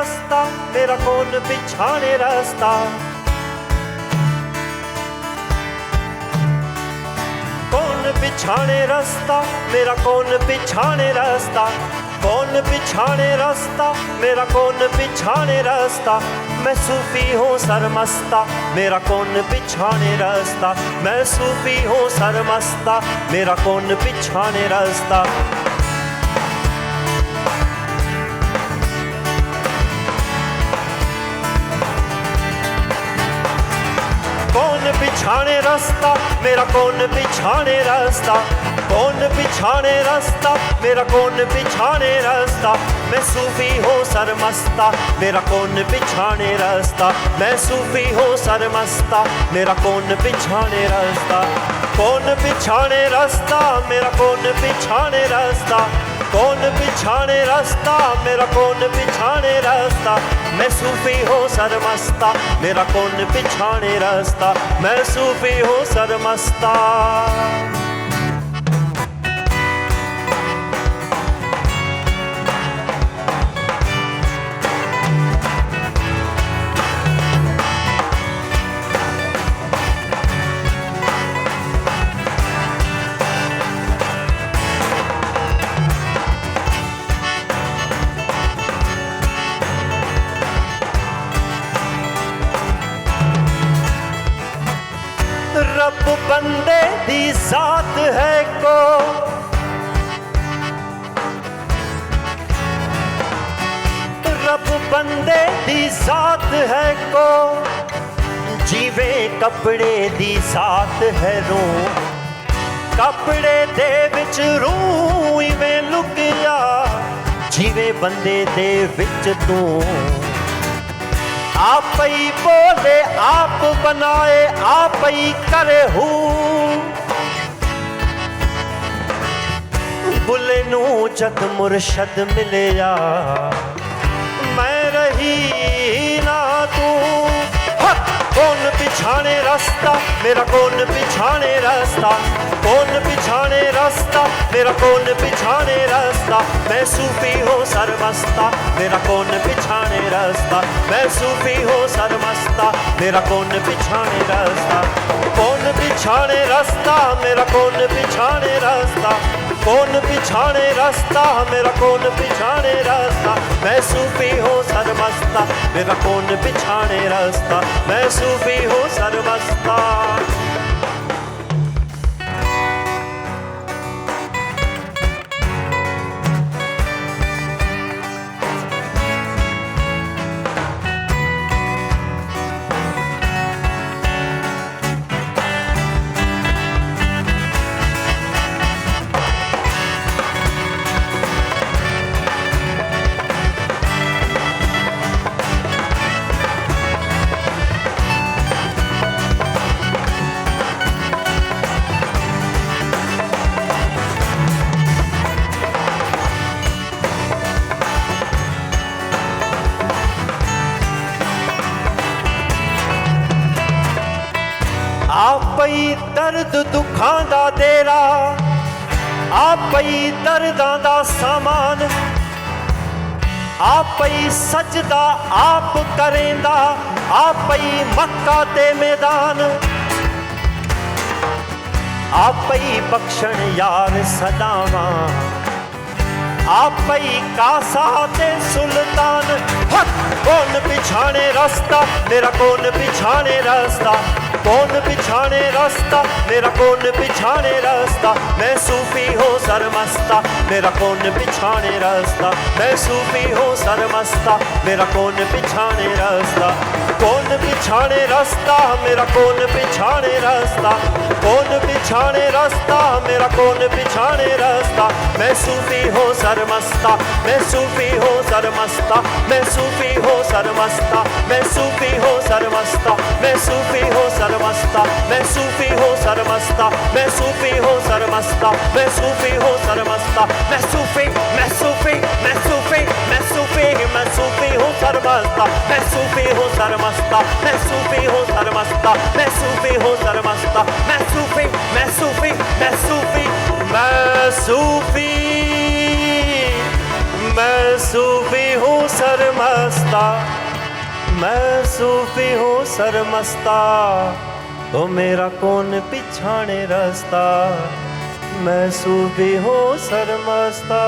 रास्ता, मेरा कौन बिछाने रास्ता। कौन बिछाने रास्ता, मेरा कौन बिछाने रास्ता। कौन बिछाने रास्ता, मेरा कौन बिछाने रास्ता। मैं सूफी हूँ सरमस्ता, मेरा कौन बिछाने रास्ता। मैं सूफी हूँ सरमस्ता, मेरा कौन बिछाने रास्ता। कौन बिछाने रास्ता, मेरा कौन बिछाने रास्ता। कौन बिछाने रास्ता, मेरा कौन बिछाने रास्ता। मैं सूफी हूँ सरमस्ता, मेरा कौन बिछाने रास्ता। मैं सूफी हूँ सरमस्ता, मेरा कौन बिछाने रास्ता। कौन बिछाने रास्ता, मेरा कौन बिछाने रास्ता। कौन बिछाने रास्ता, मेरा कौन बिछाने रास्ता। मैं सूफी हूँ सरमस्ता, मेरा कौन बिछाने रास्ता। मैं सूफी हूँ सरमस्ता। रब बंदे दी जात है को, रब बंदे दी जात है को। जीवे कपड़े दी जात है रू, कपड़े दे विच रू इवें लुकिया। जीवे बंदे दे विच तू, आप ही बोले आप बनाए आप ही करे हूँ। बुले नू जद मुर्शद मिलया, मैं रही ना तू। कौन बिछाने रास्ता, मेरा कौन बिछाने रास्ता। कौन बिछाने रास्ता, मेरा कौन बिछाने रास्ता। मैं सूफी हूँ सरमस्ता, मेरा कौन बिछाने रास्ता। मैं सूफी हूँ सरमस्ता, मेरा कौन बिछाने रास्ता। कौन बिछाने रास्ता, मेरा कौन बिछाने रास्ता। कौन बिछाने रास्ता, मेरा कौन बिछाने रास्ता। मैं सूफी हूँ सरमस्ता, मेरा कौन बिछाने रास्ता। मैं सूफी हूँ सरमस्ता। आप ही दर्द दुखां दा देरा, आप ही दर्दां दा सामान। आप ही सजदा आप करेंदा, आप ही मक्का ते मैदान। आप ही बख्शण यार सदावां, आप ही कासा ते सुल्तान। कौन बिछाने रास्ता, मेरा कौन बिछाने रास्ता। कौन बिछाने रास्ता, मेरा कौन बिछाने रास्ता। मैं सूफी हूँ सरमस्ता, मेरा कौन बिछाने रास्ता। मैं सूफी हूँ सरमस्ता, मेरा कौन बिछाने रास्ता। कौन बिछाने रास्ता, मेरा कौन बिछाने रास्ता। कौन बिछाने रास्ता, मेरा कौन बिछाने रास्ता। मैं सूफी हूँ सरमस्ता, मैं सूफी हूँ सरमस्ता। मैं सूफी हूँ सरमस्ता, मैं सूफी हूँ सरमस्ता। मैं सूफी हूँ सरमस्ता, मैं सूफी हूँ सरमस्ता। मैं सूफी हूँ सरमस्ता, मैं सूफी हूँ सरमस्ता। मैं सूफी, मैं सूफी, मैं सूफी, मैं सूफी, मैं सूफी हूँ सरमस्ता। मैं सूफी हूँ सरमस्ता, मैं सूफी हूँ सरमस्ता। मैं सूफी हूँ सरमस्ता। मैं सूफी, मैं सूफी, मैं सूफी, मैं सूफी, मैं सूफी हूँ सर सरमस्ता, मैं सूफी हूँ सरमस्ता, ओ मेरा कौन पिछाने रास्ता, मैं सूफी हूँ सरमस्ता।